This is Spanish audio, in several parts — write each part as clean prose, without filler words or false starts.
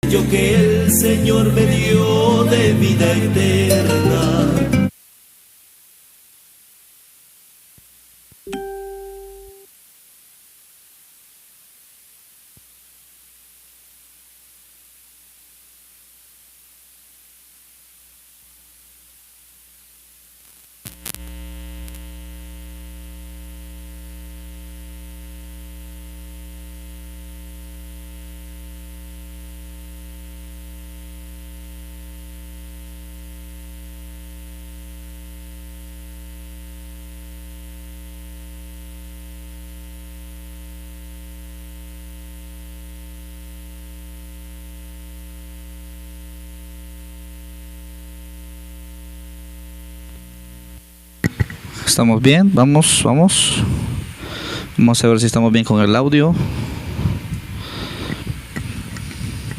Yo que el Señor me dio de vida eterna. ¿Estamos bien? Vamos. Vamos a ver si estamos bien con el audio.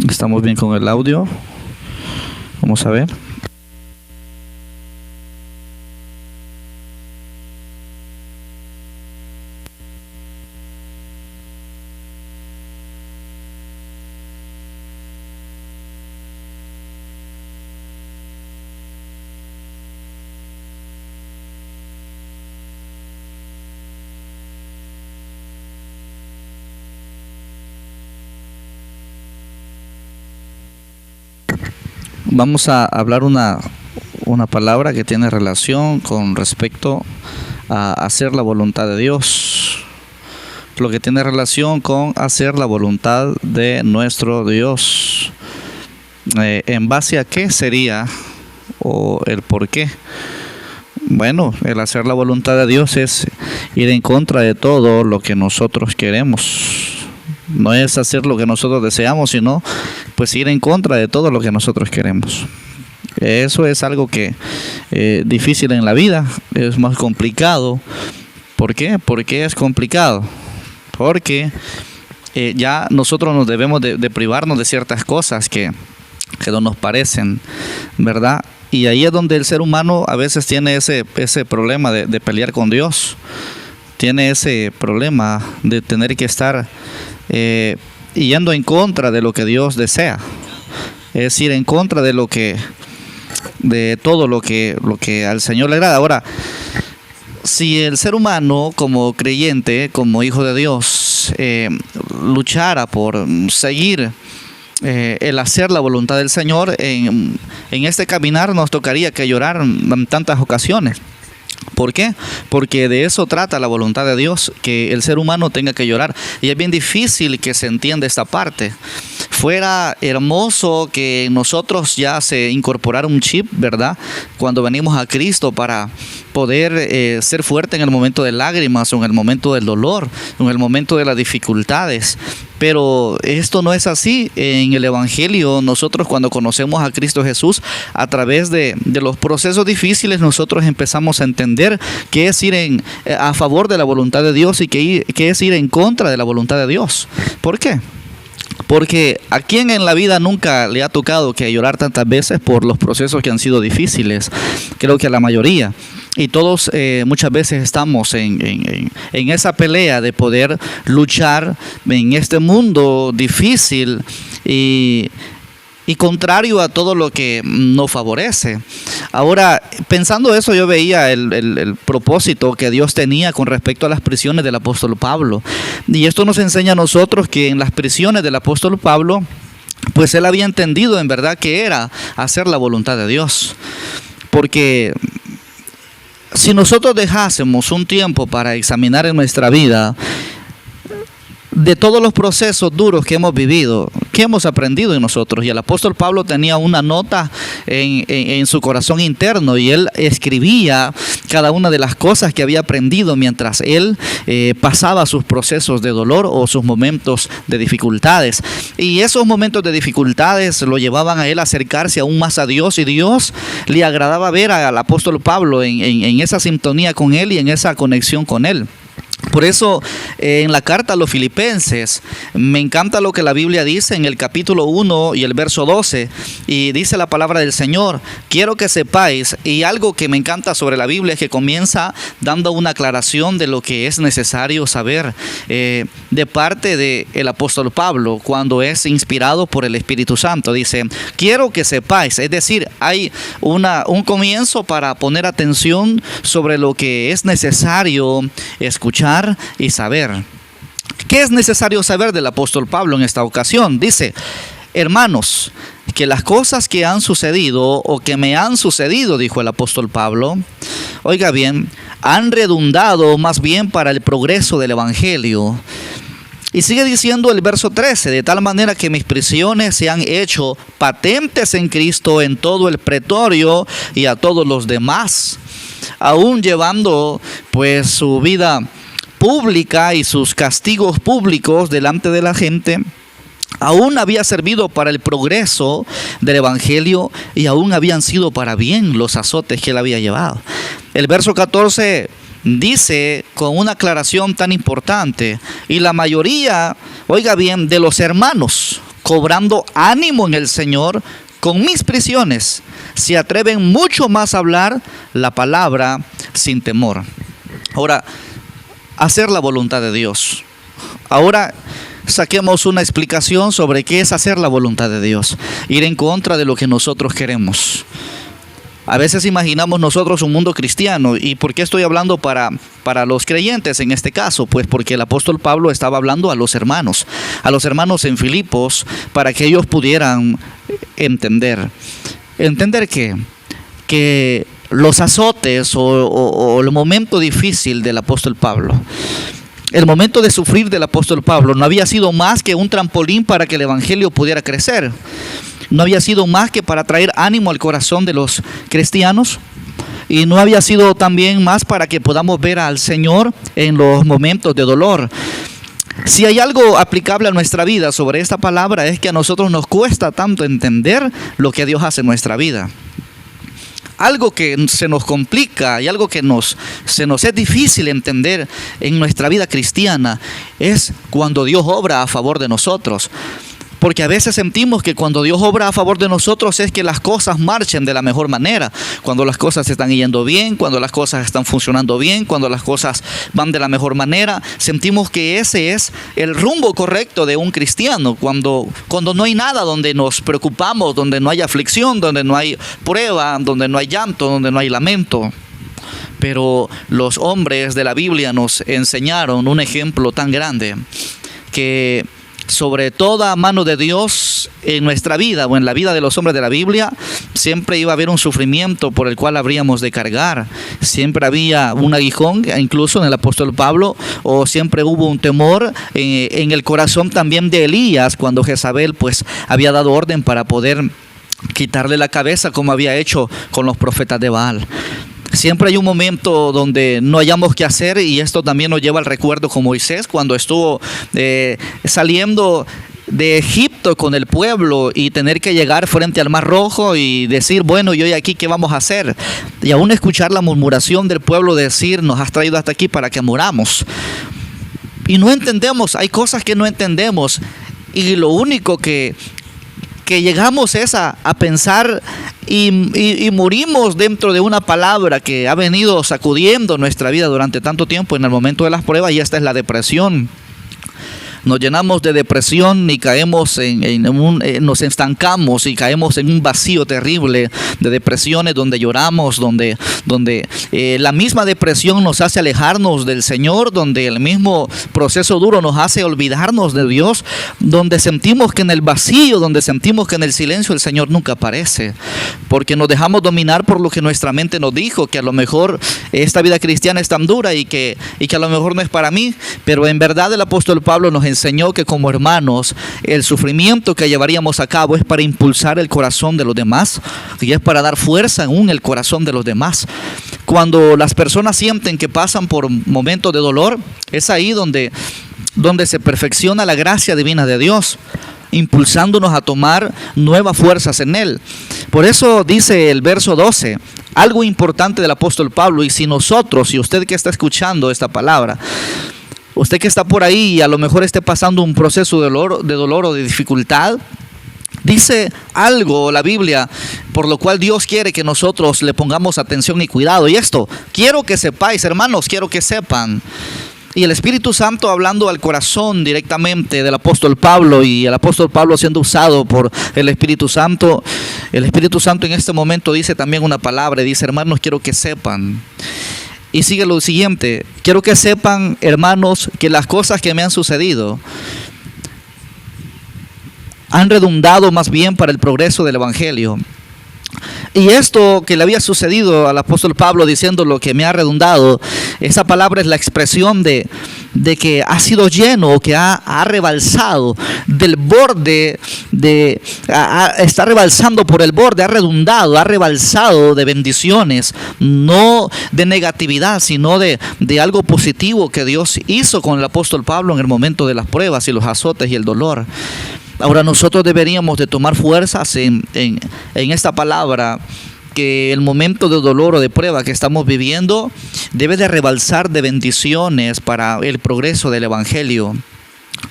¿Estamos bien con el audio? Vamos a ver. Vamos a hablar una palabra que tiene relación con respecto a hacer la voluntad de Dios. Lo que tiene relación con hacer la voluntad de nuestro Dios. ¿En base a qué sería o el por qué? Bueno, el hacer la voluntad de Dios es ir en contra de todo lo que nosotros queremos. No es hacer lo que nosotros deseamos, sino pues ir en contra de todo lo que nosotros queremos. Eso es algo que difícil en la vida, es más complicado. ¿Por qué? ¿Por qué es complicado? Porque ya nosotros nos debemos de privarnos de ciertas cosas que no nos parecen, ¿verdad? Y ahí es donde el ser humano a veces tiene ese problema de pelear con Dios. Tiene ese problema de tener que estar yendo en contra de lo que Dios desea. Es ir en contra de todo lo que al Señor le agrada. Ahora, si el ser humano como creyente, como hijo de Dios, luchara por seguir el hacer la voluntad del Señor, en este caminar nos tocaría que llorar en tantas ocasiones. ¿Por qué? Porque de eso trata la voluntad de Dios, que el ser humano tenga que llorar. Y es bien difícil que se entienda esta parte. Fuera hermoso que nosotros ya se incorporara un chip, ¿verdad? Cuando venimos a Cristo para poder ser fuerte en el momento de lágrimas, o en el momento del dolor, en el momento de las dificultades. Pero esto no es así. En el Evangelio, nosotros cuando conocemos a Cristo Jesús, a través de los procesos difíciles, nosotros empezamos a entender que es ir a favor de la voluntad de Dios y que es ir en contra de la voluntad de Dios. ¿Por qué? Porque a quien en la vida nunca le ha tocado que llorar tantas veces por los procesos que han sido difíciles. Creo que a la mayoría. Y todos muchas veces estamos en esa pelea de poder luchar en este mundo difícil y contrario a todo lo que nos favorece. Ahora, pensando eso, yo veía el propósito que Dios tenía con respecto a las prisiones del apóstol Pablo. Y esto nos enseña a nosotros que en las prisiones del apóstol Pablo, pues él había entendido en verdad que era hacer la voluntad de Dios. Porque si nosotros dejásemos un tiempo para examinar en nuestra vida de todos los procesos duros que hemos vivido, ¿qué hemos aprendido en nosotros? Y el apóstol Pablo tenía una nota en su corazón interno y él escribía cada una de las cosas que había aprendido mientras él pasaba sus procesos de dolor o sus momentos de dificultades. Y esos momentos de dificultades lo llevaban a él a acercarse aún más a Dios, y Dios le agradaba ver al apóstol Pablo en esa sintonía con él y en esa conexión con él. Por eso en la carta a los Filipenses me encanta lo que la Biblia dice en el capítulo 1 y el verso 12, y dice la palabra del Señor: quiero que sepáis, y algo que me encanta sobre la Biblia es que comienza dando una aclaración de lo que es necesario saber de parte del apóstol Pablo cuando es inspirado por el Espíritu Santo. Dice: quiero que sepáis, es decir, hay un comienzo para poner atención sobre lo que es necesario escuchar y saber. ¿Qué es necesario saber del apóstol Pablo en esta ocasión? Dice: hermanos, que las cosas que han sucedido o que me han sucedido, dijo el apóstol Pablo, oiga bien, han redundado más bien para el progreso del evangelio. Y sigue diciendo el verso 13: de tal manera que mis prisiones se han hecho patentes en Cristo en todo el pretorio y a todos los demás, aún llevando pues su vida pública y sus castigos públicos delante de la gente. Aún había servido para el progreso del evangelio y aún habían sido para bien los azotes que él había llevado. El verso 14 dice con una aclaración tan importante: y la mayoría, oiga bien, de los hermanos, cobrando ánimo en el Señor con mis prisiones, se atreven mucho más a hablar la palabra sin temor. Ahora, hacer la voluntad de Dios. Ahora saquemos una explicación sobre qué es hacer la voluntad de Dios. Ir en contra de lo que nosotros queremos. A veces imaginamos nosotros un mundo cristiano. ¿Y por qué estoy hablando para los creyentes en este caso? Pues porque el apóstol Pablo estaba hablando a los hermanos en Filipos, para que ellos pudieran entender. ¿Entender qué? Que los azotes o el momento difícil del apóstol Pablo, el momento de sufrir del apóstol Pablo, no había sido más que un trampolín para que el evangelio pudiera crecer. No había sido más que para traer ánimo al corazón de los cristianos. Y no había sido también más para que podamos ver al Señor en los momentos de dolor. Si hay algo aplicable a nuestra vida sobre esta palabra, es que a nosotros nos cuesta tanto entender lo que Dios hace en nuestra vida. Algo que se nos complica y algo que se nos es difícil entender en nuestra vida cristiana es cuando Dios obra a favor de nosotros. Porque a veces sentimos que cuando Dios obra a favor de nosotros es que las cosas marchen de la mejor manera. Cuando las cosas están yendo bien, cuando las cosas están funcionando bien, cuando las cosas van de la mejor manera, sentimos que ese es el rumbo correcto de un cristiano. Cuando no hay nada donde nos preocupamos, donde no hay aflicción, donde no hay prueba, donde no hay llanto, donde no hay lamento. Pero los hombres de la Biblia nos enseñaron un ejemplo tan grande que sobre toda mano de Dios en nuestra vida o en la vida de los hombres de la Biblia, siempre iba a haber un sufrimiento por el cual habríamos de cargar. Siempre había un aguijón, incluso en el apóstol Pablo, o siempre hubo un temor en el corazón también de Elías, cuando Jezabel pues había dado orden para poder quitarle la cabeza, como había hecho con los profetas de Baal. Siempre hay un momento donde no hayamos qué hacer, y esto también nos lleva al recuerdo con Moisés cuando estuvo saliendo de Egipto con el pueblo y tener que llegar frente al Mar Rojo y decir: bueno, ¿y hoy aquí qué vamos a hacer? Y aún escuchar la murmuración del pueblo decir: nos has traído hasta aquí para que muramos. Y no entendemos, hay cosas que no entendemos, y lo único que llegamos es a pensar y morimos dentro de una palabra que ha venido sacudiendo nuestra vida durante tanto tiempo en el momento de las pruebas, y esta es la depresión. Nos llenamos de depresión y caemos nos estancamos y caemos en un vacío terrible de depresiones donde lloramos, donde la misma depresión nos hace alejarnos del Señor, donde el mismo proceso duro nos hace olvidarnos de Dios, donde sentimos que en el vacío, donde sentimos que en el silencio el Señor nunca aparece, porque nos dejamos dominar por lo que nuestra mente nos dijo, que a lo mejor esta vida cristiana es tan dura y que a lo mejor no es para mí. Pero en verdad el apóstol Pablo nos enseñó que como hermanos el sufrimiento que llevaríamos a cabo es para impulsar el corazón de los demás, y es para dar fuerza aún el corazón de los demás. Cuando las personas sienten que pasan por momentos de dolor, es ahí donde se perfecciona la gracia divina de Dios, impulsándonos a tomar nuevas fuerzas en Él. Por eso dice el verso 12, algo importante del apóstol Pablo: y si nosotros, y usted que está escuchando esta palabra, Usted que está por ahí y a lo mejor esté pasando un proceso de dolor o de dificultad, dice algo la Biblia por lo cual Dios quiere que nosotros le pongamos atención y cuidado. Y esto, quiero que sepáis, hermanos, quiero que sepan. Y el Espíritu Santo hablando al corazón directamente del apóstol Pablo, y el apóstol Pablo siendo usado por el Espíritu Santo en este momento dice también una palabra, dice: hermanos, quiero que sepan. Y sigue lo siguiente: quiero que sepan, hermanos, que las cosas que me han sucedido han redundado más bien para el progreso del Evangelio. Y esto que le había sucedido al apóstol Pablo, diciendo lo que me ha redundado, esa palabra es la expresión de que ha sido lleno, que ha rebalsado del borde, está rebalsando por el borde, ha redundado, ha rebalsado de bendiciones, no de negatividad, sino de algo positivo que Dios hizo con el apóstol Pablo en el momento de las pruebas y los azotes y el dolor. Ahora nosotros deberíamos de tomar fuerzas en esta palabra, que el momento de dolor o de prueba que estamos viviendo debe de rebalsar de bendiciones para el progreso del Evangelio,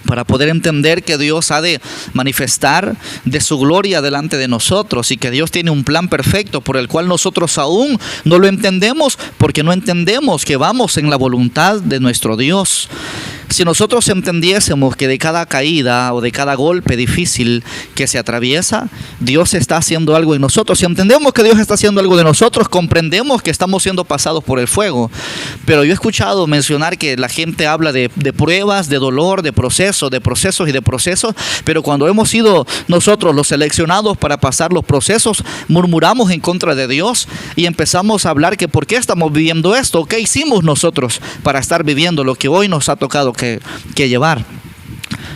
para poder entender que Dios ha de manifestar de su gloria delante de nosotros, y que Dios tiene un plan perfecto por el cual nosotros aún no lo entendemos, porque no entendemos que vamos en la voluntad de nuestro Dios. Si nosotros entendiésemos que de cada caída o de cada golpe difícil que se atraviesa, Dios está haciendo algo en nosotros. Si entendemos que Dios está haciendo algo de nosotros, comprendemos que estamos siendo pasados por el fuego. Pero yo he escuchado mencionar que la gente habla de pruebas, de dolor, de procesos y de procesos, pero cuando hemos sido nosotros los seleccionados para pasar los procesos, murmuramos en contra de Dios y empezamos a hablar que por qué estamos viviendo esto, qué hicimos nosotros para estar viviendo lo que hoy nos ha tocado que llevar.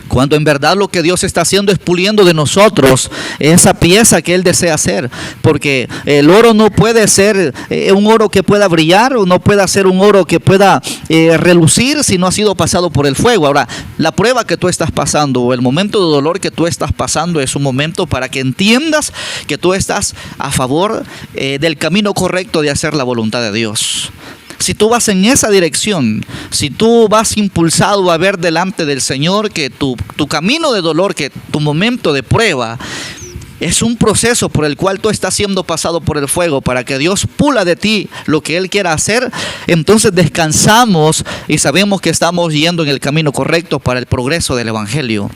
Cuando en verdad lo que Dios está haciendo es puliendo de nosotros esa pieza que Él desea hacer. Porque el oro no puede ser un oro que pueda brillar, o no puede ser un oro que pueda relucir si no ha sido pasado por el fuego. Ahora, la prueba que tú estás pasando, o el momento de dolor que tú estás pasando, es un momento para que entiendas que tú estás a favor del camino correcto de hacer la voluntad de Dios. Si tú vas en esa dirección, si tú vas impulsado a ver delante del Señor que tu camino de dolor, que tu momento de prueba es un proceso por el cual tú estás siendo pasado por el fuego para que Dios pula de ti lo que Él quiera hacer, entonces descansamos y sabemos que estamos yendo en el camino correcto para el progreso del Evangelio.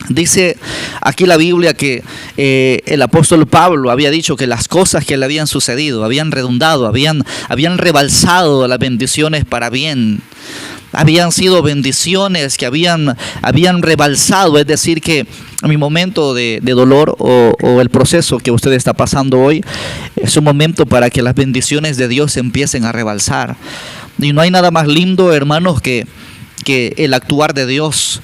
Dice aquí la Biblia que el apóstol Pablo había dicho que las cosas que le habían sucedido habían redundado, habían rebalsado las bendiciones para bien. Habían sido bendiciones que habían rebalsado, es decir, que mi momento de dolor o el proceso que usted está pasando hoy es un momento para que las bendiciones de Dios empiecen a rebalsar. Y no hay nada más lindo, hermanos, que el actuar de Dios.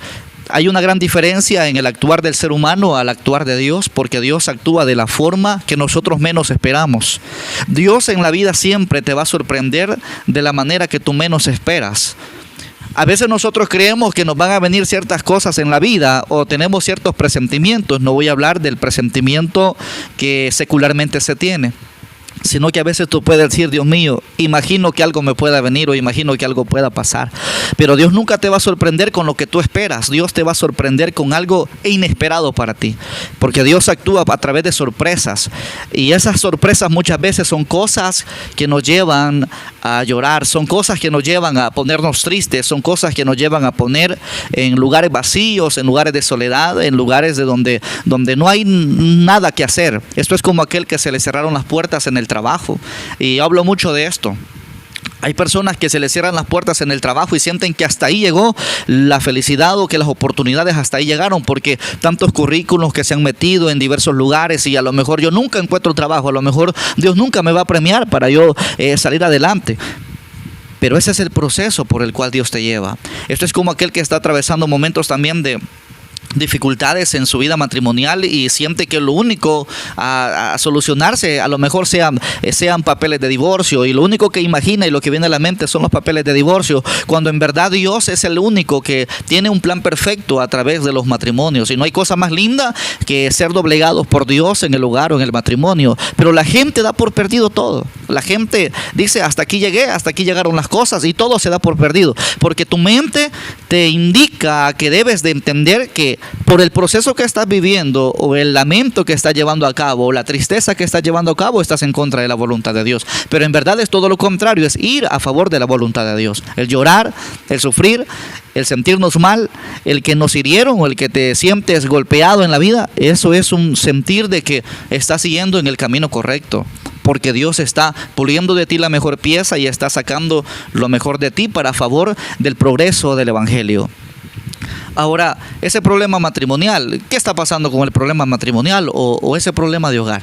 Hay una gran diferencia en el actuar del ser humano al actuar de Dios, porque Dios actúa de la forma que nosotros menos esperamos. Dios en la vida siempre te va a sorprender de la manera que tú menos esperas. A veces nosotros creemos que nos van a venir ciertas cosas en la vida, o tenemos ciertos presentimientos. No voy a hablar del presentimiento que secularmente se tiene, sino que a veces tú puedes decir: Dios mío, imagino que algo me pueda venir, o imagino que algo pueda pasar. Pero Dios nunca te va a sorprender con lo que tú esperas. Dios te va a sorprender con algo inesperado para ti, porque Dios actúa a través de sorpresas, y esas sorpresas muchas veces son cosas que nos llevan a llorar, son cosas que nos llevan a ponernos tristes, son cosas que nos llevan a poner en lugares vacíos, en lugares de soledad, en lugares de donde no hay nada que hacer. Esto es como aquel que se le cerraron las puertas en el trabajo, y hablo mucho de esto. Hay personas que se les cierran las puertas en el trabajo y sienten que hasta ahí llegó la felicidad, o que las oportunidades hasta ahí llegaron, porque tantos currículos que se han metido en diversos lugares, y a lo mejor yo nunca encuentro trabajo, a lo mejor Dios nunca me va a premiar para yo salir adelante. Pero ese es el proceso por el cual Dios te lleva. Esto es como aquel que está atravesando momentos también de dificultades en su vida matrimonial y siente que lo único a solucionarse a lo mejor sean papeles de divorcio, y lo único que imagina y lo que viene a la mente son los papeles de divorcio, cuando en verdad Dios es el único que tiene un plan perfecto a través de los matrimonios, y no hay cosa más linda que ser doblegados por Dios en el hogar o en el matrimonio. Pero la gente da por perdido todo. La gente dice: hasta aquí llegué, hasta aquí llegaron las cosas, y todo se da por perdido, porque tu mente te indica que debes de entender que por el proceso que estás viviendo, o el lamento que estás llevando a cabo, o la tristeza que estás llevando a cabo, estás en contra de la voluntad de Dios. Pero en verdad es todo lo contrario, es ir a favor de la voluntad de Dios. El llorar, el sufrir, el sentirnos mal, el que nos hirieron o el que te sientes golpeado en la vida, eso es un sentir de que estás siguiendo en el camino correcto, porque Dios está puliendo de ti la mejor pieza y está sacando lo mejor de ti para favor del progreso del evangelio. Ahora, ese problema matrimonial, ¿qué está pasando con el problema matrimonial o ese problema de hogar?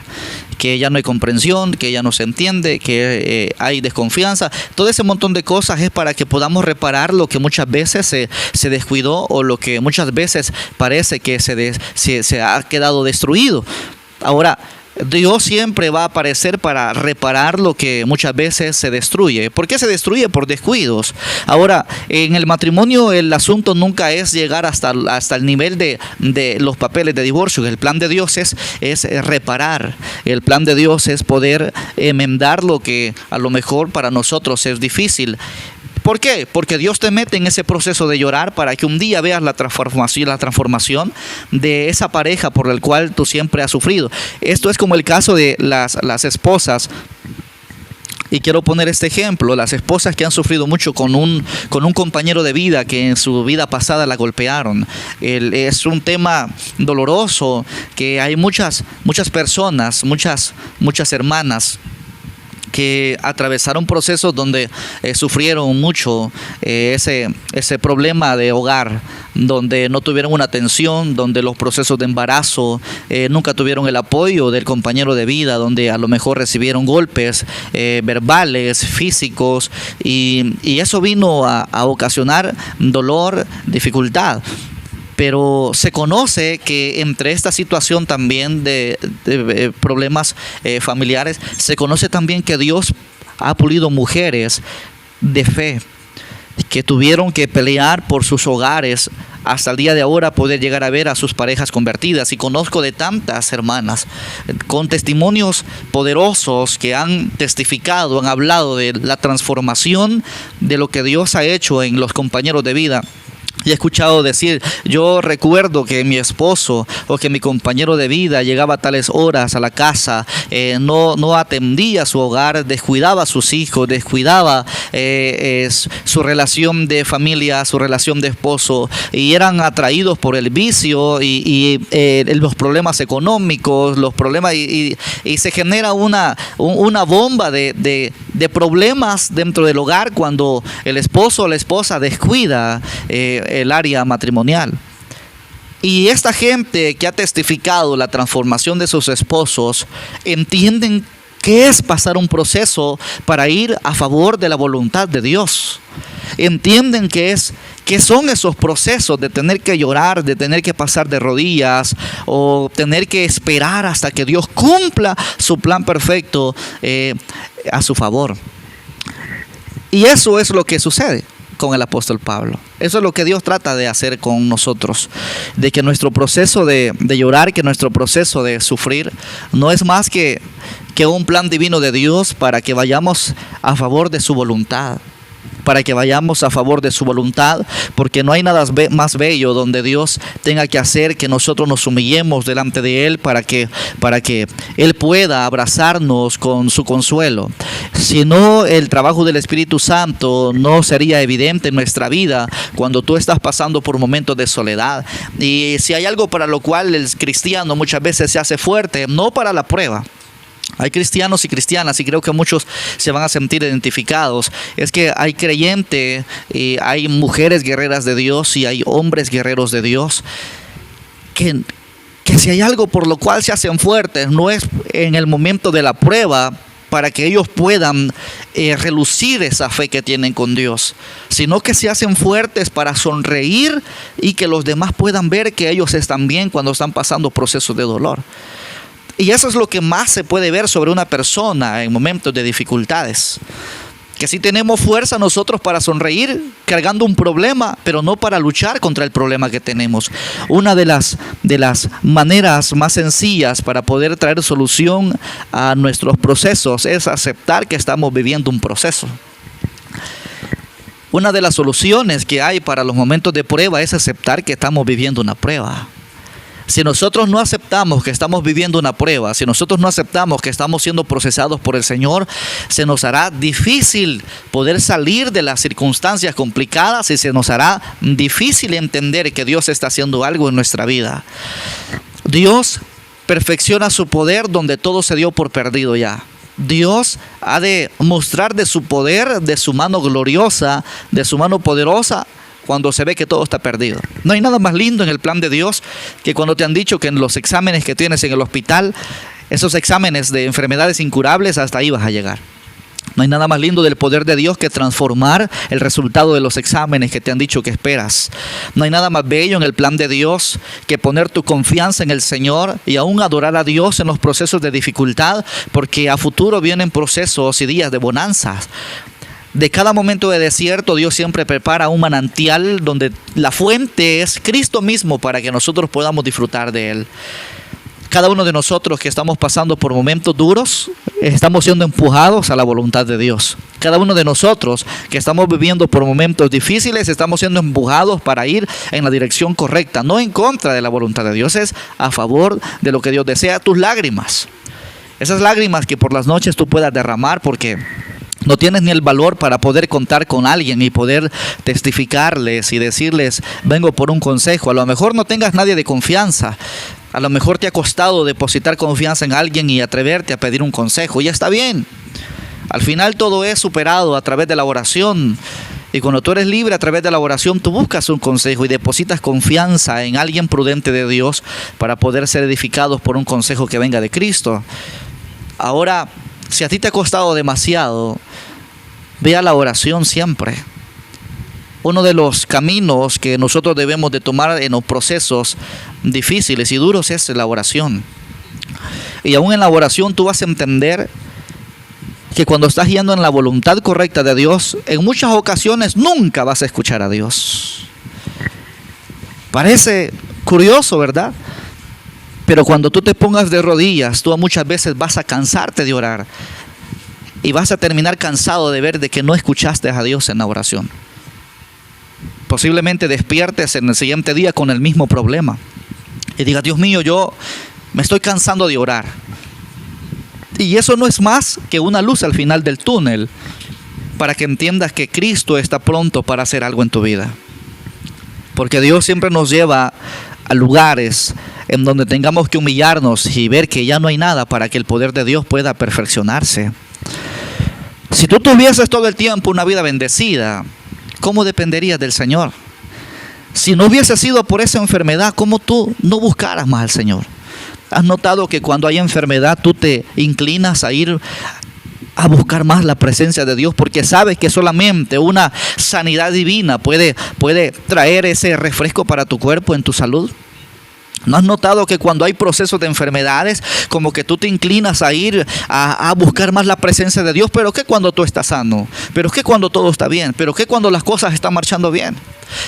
Que ya no hay comprensión, que ya no se entiende, que hay desconfianza. Todo ese montón de cosas es para que podamos reparar lo que muchas veces se descuidó, o lo que muchas veces parece que se ha quedado destruido. Ahora, Dios siempre va a aparecer para reparar lo que muchas veces se destruye. ¿Por qué se destruye? Por descuidos. Ahora, en el matrimonio el asunto nunca es llegar hasta el nivel de los papeles de divorcio. El plan de Dios es reparar. El plan de Dios es poder enmendar lo que a lo mejor para nosotros es difícil. ¿Por qué? Porque Dios te mete en ese proceso de llorar para que un día veas la transformación de esa pareja por la cual tú siempre has sufrido. Esto es como el caso de las esposas. Y quiero poner este ejemplo: las esposas que han sufrido mucho con un compañero de vida que en su vida pasada la golpearon. Es un tema doloroso que hay muchas personas, muchas hermanas que atravesaron procesos donde sufrieron mucho ese problema de hogar, donde no tuvieron una atención, donde los procesos de embarazo nunca tuvieron el apoyo del compañero de vida, donde a lo mejor recibieron golpes verbales, físicos, y eso vino a ocasionar dolor, dificultad. Pero se conoce que entre esta situación también de problemas familiares, se conoce también que Dios ha pulido mujeres de fe que tuvieron que pelear por sus hogares hasta el día de ahora poder llegar a ver a sus parejas convertidas. Y conozco de tantas hermanas con testimonios poderosos que han testificado, han hablado de la transformación de lo que Dios ha hecho en los compañeros de vida. Y he escuchado decir: yo recuerdo que mi esposo o que mi compañero de vida llegaba a tales horas a la casa, no atendía su hogar, descuidaba a sus hijos, descuidaba su relación de familia, su relación de esposo, y eran atraídos por el vicio y los problemas económicos, los problemas, y se genera una bomba de problemas dentro del hogar cuando el esposo o la esposa descuida el área matrimonial. Y esta gente que ha testificado la transformación de sus esposos entienden qué es pasar un proceso para ir a favor de la voluntad de Dios. Entienden qué son esos procesos de tener que llorar, de tener que pasar de rodillas, o tener que esperar hasta que Dios cumpla su plan perfecto a su favor. Y eso es lo que sucede con el apóstol Pablo. Eso es lo que Dios trata de hacer con nosotros, de que nuestro proceso de llorar, que nuestro proceso de sufrir no es más que un plan divino de Dios para que vayamos a favor de su voluntad. Para que vayamos a favor de su voluntad, porque no hay nada más bello donde Dios tenga que hacer que nosotros nos humillemos delante de Él para que Él pueda abrazarnos con su consuelo. Si no, el trabajo del Espíritu Santo no sería evidente en nuestra vida cuando tú estás pasando por momentos de soledad. Y si hay algo para lo cual el cristiano muchas veces se hace fuerte, no para la prueba. Hay cristianos y cristianas, y creo que muchos se van a sentir identificados. Es que hay creyentes, y hay mujeres guerreras de Dios y hay hombres guerreros de Dios que si hay algo por lo cual se hacen fuertes, no es en el momento de la prueba para que ellos puedan relucir esa fe que tienen con Dios, sino que se hacen fuertes para sonreír y que los demás puedan ver que ellos están bien cuando están pasando procesos de dolor. Y eso es lo que más se puede ver sobre una persona en momentos de dificultades. Que sí tenemos fuerza nosotros para sonreír cargando un problema, pero no para luchar contra el problema que tenemos. Una de las maneras más sencillas para poder traer solución a nuestros procesos es aceptar que estamos viviendo un proceso. Una de las soluciones que hay para los momentos de prueba es aceptar que estamos viviendo una prueba. Si nosotros no aceptamos que estamos viviendo una prueba, si nosotros no aceptamos que estamos siendo procesados por el Señor, se nos hará difícil poder salir de las circunstancias complicadas y se nos hará difícil entender que Dios está haciendo algo en nuestra vida. Dios perfecciona su poder donde todo se dio por perdido ya. Dios ha de mostrar de su poder, de su mano gloriosa, de su mano poderosa, cuando se ve que todo está perdido. No hay nada más lindo en el plan de Dios que cuando te han dicho que en los exámenes que tienes en el hospital, esos exámenes de enfermedades incurables, hasta ahí vas a llegar. No hay nada más lindo del poder de Dios que transformar el resultado de los exámenes que te han dicho que esperas. No hay nada más bello en el plan de Dios que poner tu confianza en el Señor y aún adorar a Dios en los procesos de dificultad, porque a futuro vienen procesos y días de bonanzas. De cada momento de desierto, Dios siempre prepara un manantial donde la fuente es Cristo mismo para que nosotros podamos disfrutar de Él. Cada uno de nosotros que estamos pasando por momentos duros, estamos siendo empujados a la voluntad de Dios. Cada uno de nosotros que estamos viviendo por momentos difíciles, estamos siendo empujados para ir en la dirección correcta, no en contra de la voluntad de Dios, es a favor de lo que Dios desea. Tus lágrimas, esas lágrimas que por las noches tú puedas derramar porque no tienes ni el valor para poder contar con alguien y poder testificarles y decirles, vengo por un consejo. A lo mejor no tengas nadie de confianza. A lo mejor te ha costado depositar confianza en alguien y atreverte a pedir un consejo. Y está bien. Al final todo es superado a través de la oración. Y cuando tú eres libre a través de la oración, tú buscas un consejo y depositas confianza en alguien prudente de Dios para poder ser edificados por un consejo que venga de Cristo. Ahora, si a ti te ha costado demasiado, ve a la oración siempre. Uno de los caminos que nosotros debemos de tomar en los procesos difíciles y duros es la oración. Y aún en la oración tú vas a entender que cuando estás yendo en la voluntad correcta de Dios, en muchas ocasiones nunca vas a escuchar a Dios. Parece curioso, ¿verdad? Pero cuando tú te pongas de rodillas, tú muchas veces vas a cansarte de orar. Y vas a terminar cansado de ver de que no escuchaste a Dios en la oración. Posiblemente despiertes en el siguiente día con el mismo problema. Y digas, Dios mío, yo me estoy cansando de orar. Y eso no es más que una luz al final del túnel para que entiendas que Cristo está pronto para hacer algo en tu vida. Porque Dios siempre nos lleva a lugares en donde tengamos que humillarnos y ver que ya no hay nada para que el poder de Dios pueda perfeccionarse. Si tú tuvieses todo el tiempo una vida bendecida, ¿cómo dependerías del Señor? Si no hubiese sido por esa enfermedad, ¿cómo tú no buscaras más al Señor? ¿Has notado que cuando hay enfermedad tú te inclinas a ir a buscar más la presencia de Dios? Porque sabes que solamente una sanidad divina puede traer ese refresco para tu cuerpo en tu salud. ¿No has notado que cuando hay procesos de enfermedades, como que tú te inclinas a ir a buscar más la presencia de Dios? ¿Pero qué cuando tú estás sano? ¿Pero qué cuando todo está bien? ¿Pero qué cuando las cosas están marchando bien?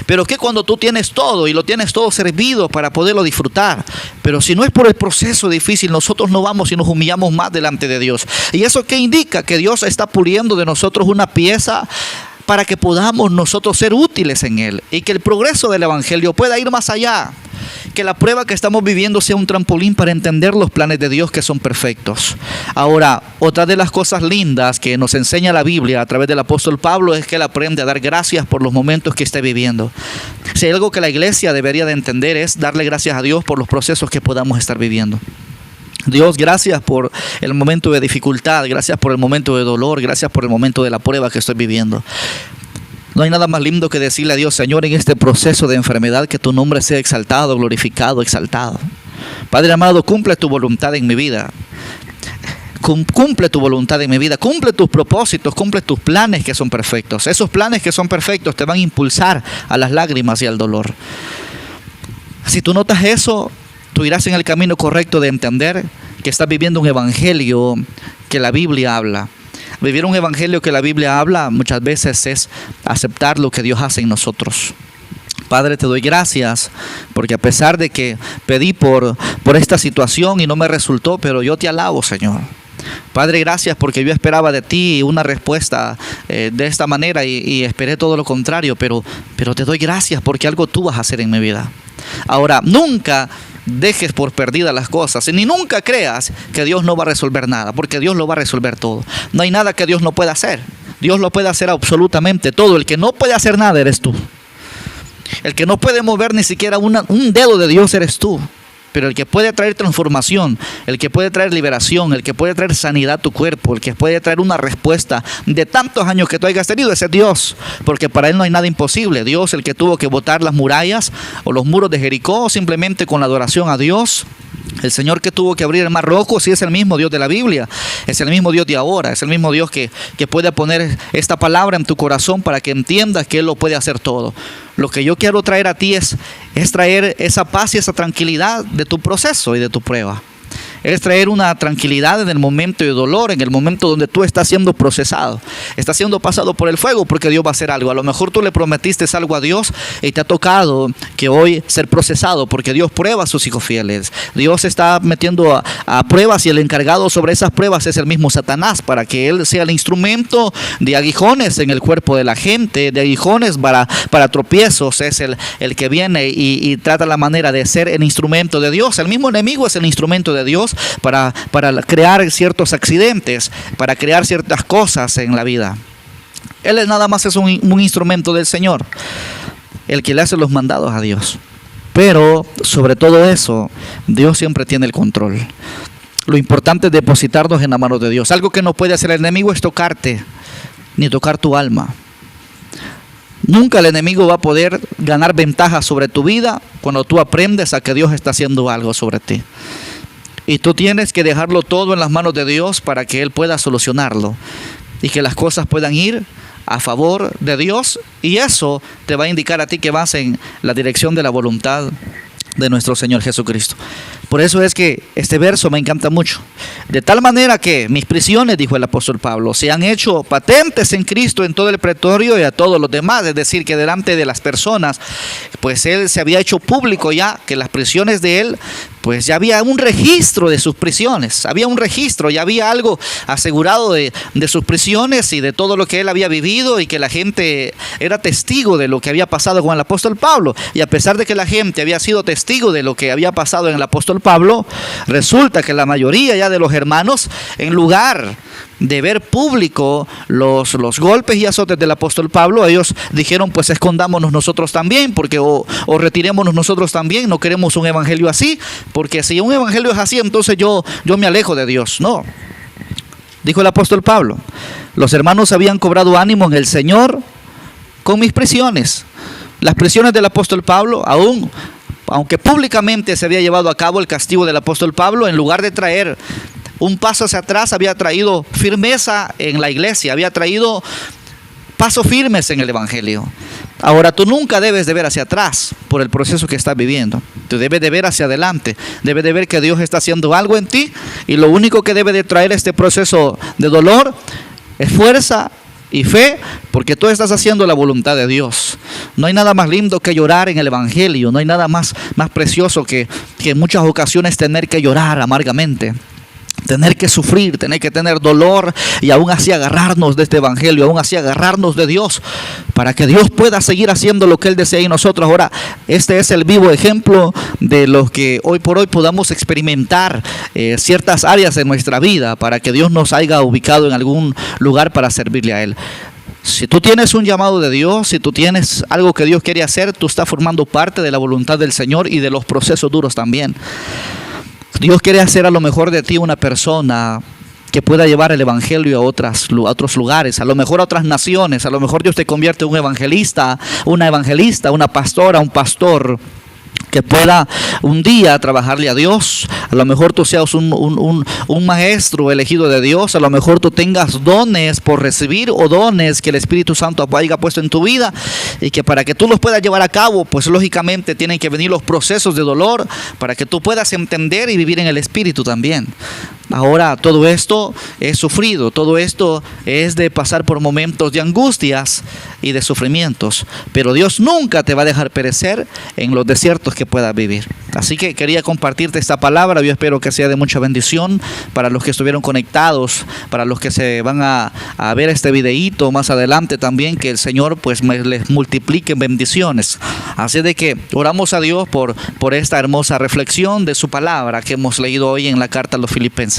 ¿Pero qué cuando tú tienes todo y lo tienes todo servido para poderlo disfrutar? Pero si no es por el proceso difícil, nosotros no vamos y nos humillamos más delante de Dios. ¿Y eso qué indica? Que Dios está puliendo de nosotros una pieza para que podamos nosotros ser útiles en Él y que el progreso del Evangelio pueda ir más allá. Que la prueba que estamos viviendo sea un trampolín para entender los planes de Dios que son perfectos. Ahora, otra de las cosas lindas que nos enseña la Biblia a través del apóstol Pablo es que él aprende a dar gracias por los momentos que esté viviendo. Si hay algo que la iglesia debería de entender es darle gracias a Dios por los procesos que podamos estar viviendo. Dios, gracias por el momento de dificultad, gracias por el momento de dolor, gracias por el momento de la prueba que estoy viviendo. No hay nada más lindo que decirle a Dios, Señor, en este proceso de enfermedad, que tu nombre sea exaltado, glorificado, exaltado. Padre amado, cumple tu voluntad en mi vida. cumple tu voluntad en mi vida, cumple tus propósitos, cumple tus planes que son perfectos. Esos planes que son perfectos te van a impulsar a las lágrimas y al dolor. Si tú notas eso, tú irás en el camino correcto de entender que estás viviendo un evangelio que la Biblia habla. Vivir un evangelio que la Biblia habla muchas veces es aceptar lo que Dios hace en nosotros. Padre, te doy gracias porque a pesar de que pedí por esta situación y no me resultó, pero yo te alabo, Señor. Padre, gracias porque yo esperaba de ti una respuesta de esta manera y esperé todo lo contrario, pero te doy gracias porque algo tú vas a hacer en mi vida. Ahora, nunca dejes por perdidas las cosas, ni nunca creas que Dios no va a resolver nada, porque Dios lo va a resolver todo. No hay nada que Dios no pueda hacer. Dios lo puede hacer absolutamente todo. El que no puede hacer nada eres tú. El que no puede mover ni siquiera un dedo de Dios eres tú. Pero el que puede traer transformación, el que puede traer liberación, el que puede traer sanidad a tu cuerpo, el que puede traer una respuesta de tantos años que tú hayas tenido, ese es Dios. Porque para Él no hay nada imposible. Dios, el que tuvo que botar las murallas o los muros de Jericó simplemente con la adoración a Dios. El Señor que tuvo que abrir el mar rojo, sí es el mismo Dios de la Biblia, es el mismo Dios de ahora, es el mismo Dios que puede poner esta palabra en tu corazón para que entiendas que Él lo puede hacer todo. Lo que yo quiero traer a ti es traer esa paz y esa tranquilidad de tu proceso y de tu prueba. Es traer una tranquilidad en el momento de dolor, en el momento donde tú estás siendo procesado, estás siendo pasado por el fuego, porque Dios va a hacer algo. A lo mejor tú le prometiste algo a Dios y te ha tocado que hoy ser procesado, porque Dios prueba a sus hijos fieles. Dios está metiendo a pruebas y el encargado sobre esas pruebas es el mismo Satanás, para que él sea el instrumento de aguijones en el cuerpo de la gente, de aguijones para tropiezos. Es el que viene y trata la manera de ser el instrumento de Dios. El mismo enemigo es el instrumento de Dios para crear ciertos accidentes, para crear ciertas cosas en la vida. Él nada más es un instrumento del Señor, el que le hace los mandados a Dios. Pero sobre todo eso, Dios siempre tiene el control. Lo importante es depositarnos en la mano de Dios. Algo que no puede hacer el enemigo es tocarte, ni tocar tu alma. Nunca el enemigo va a poder ganar ventaja sobre tu vida cuando tú aprendes a que Dios está haciendo algo sobre ti. Y tú tienes que dejarlo todo en las manos de Dios para que Él pueda solucionarlo y que las cosas puedan ir a favor de Dios, y eso te va a indicar a ti que vas en la dirección de la voluntad de nuestro Señor Jesucristo. Por eso es que este verso me encanta mucho. De tal manera que mis prisiones, dijo el apóstol Pablo, se han hecho patentes en Cristo en todo el pretorio y a todos los demás. Es decir, que delante de las personas, pues Él se había hecho público ya, que las prisiones de Él, pues ya había un registro de sus prisiones. Había un registro, ya había algo asegurado de sus prisiones y de todo lo que Él había vivido, y que la gente era testigo de lo que había pasado con el apóstol Pablo. Y a pesar de que la gente había sido testigo de lo que había pasado en el apóstol Pablo, resulta que la mayoría ya de los hermanos, en lugar de ver público los golpes y azotes del apóstol Pablo, ellos dijeron, pues escondámonos nosotros también, porque o retirémonos nosotros también. No queremos un evangelio así, porque si un evangelio es así, entonces yo me alejo de Dios. No, dijo el apóstol Pablo, los hermanos habían cobrado ánimo en el Señor con mis prisiones. Las prisiones del apóstol Pablo, aunque públicamente se había llevado a cabo el castigo del apóstol Pablo, en lugar de traer un paso hacia atrás, había traído firmeza en la iglesia, había traído pasos firmes en el evangelio. Ahora, tú nunca debes de ver hacia atrás por el proceso que estás viviendo. Tú debes de ver hacia adelante, debes de ver que Dios está haciendo algo en ti, y lo único que debe de traer este proceso de dolor es fuerza y fe, porque tú estás haciendo la voluntad de Dios. No hay nada más lindo que llorar en el evangelio, no hay nada más precioso que en muchas ocasiones tener que llorar amargamente, tener que sufrir, tener que tener dolor, y aún así agarrarnos de este evangelio, aún así agarrarnos de Dios, para que Dios pueda seguir haciendo lo que Él desea en nosotros. Ahora, este es el vivo ejemplo de lo que hoy por hoy podamos experimentar ciertas áreas de nuestra vida, para que Dios nos haya ubicado en algún lugar para servirle a Él. Si tú tienes un llamado de Dios, si tú tienes algo que Dios quiere hacer, tú estás formando parte de la voluntad del Señor y de los procesos duros también. Dios quiere hacer a lo mejor de ti una persona que pueda llevar el evangelio a otros lugares, a lo mejor a otras naciones. A lo mejor Dios te convierte en un evangelista, una pastora, un pastor, que pueda un día trabajarle a Dios. A lo mejor tú seas un maestro elegido de Dios. A lo mejor tú tengas dones por recibir o dones que el Espíritu Santo haya puesto en tu vida, y que para que tú los puedas llevar a cabo, pues lógicamente tienen que venir los procesos de dolor para que tú puedas entender y vivir en el Espíritu también. Ahora, todo esto es sufrido, todo esto es de pasar por momentos de angustias y de sufrimientos, pero Dios nunca te va a dejar perecer en los desiertos que puedas vivir. Así que quería compartirte esta palabra. Yo espero que sea de mucha bendición para los que estuvieron conectados, para los que se van a ver este videíto más adelante también, que el Señor pues les multiplique bendiciones. Así de que oramos a Dios por esta hermosa reflexión de su palabra que hemos leído hoy en la carta a los Filipenses.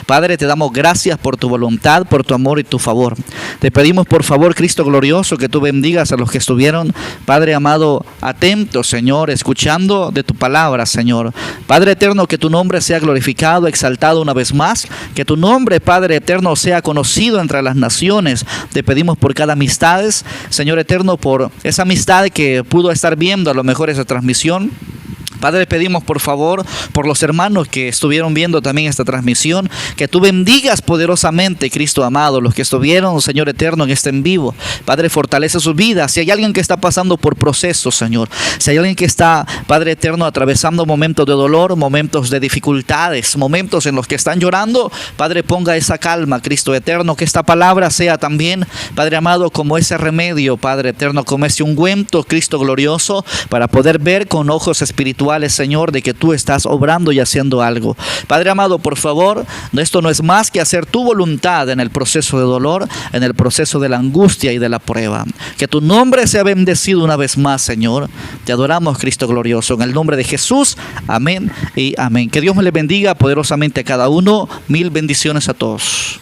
Padre, te damos gracias por tu voluntad, por tu amor y tu favor. Te pedimos por favor, Cristo glorioso, que tú bendigas a los que estuvieron, Padre amado, atentos, Señor, escuchando de tu palabra, Señor. Padre eterno, que tu nombre sea glorificado, exaltado una vez más, que tu nombre, Padre eterno, sea conocido entre las naciones. Te pedimos por cada amistad, Señor eterno, por esa amistad que pudo estar viendo a lo mejor esa transmisión. Padre, pedimos por favor por los hermanos que estuvieron viendo también esta transmisión, que tú bendigas poderosamente, Cristo amado, los que estuvieron, Señor eterno, en este en vivo. Padre, fortalece sus vidas. Si hay alguien que está pasando por procesos, Señor, si hay alguien que está, Padre eterno, atravesando momentos de dolor, momentos de dificultades, momentos en los que están llorando, Padre, ponga esa calma, Cristo eterno, que esta palabra sea también, Padre amado, como ese remedio, Padre eterno, como ese ungüento, Cristo glorioso, para poder ver con ojos espirituales, Señor, de que tú estás obrando y haciendo algo. Padre amado, por favor, esto no es más que hacer tu voluntad en el proceso de dolor, en el proceso de la angustia y de la prueba. Que tu nombre sea bendecido una vez más, Señor. Te adoramos, Cristo glorioso, en el nombre de Jesús. Amén y amén. Que Dios me le bendiga poderosamente a cada uno. Mil bendiciones a todos.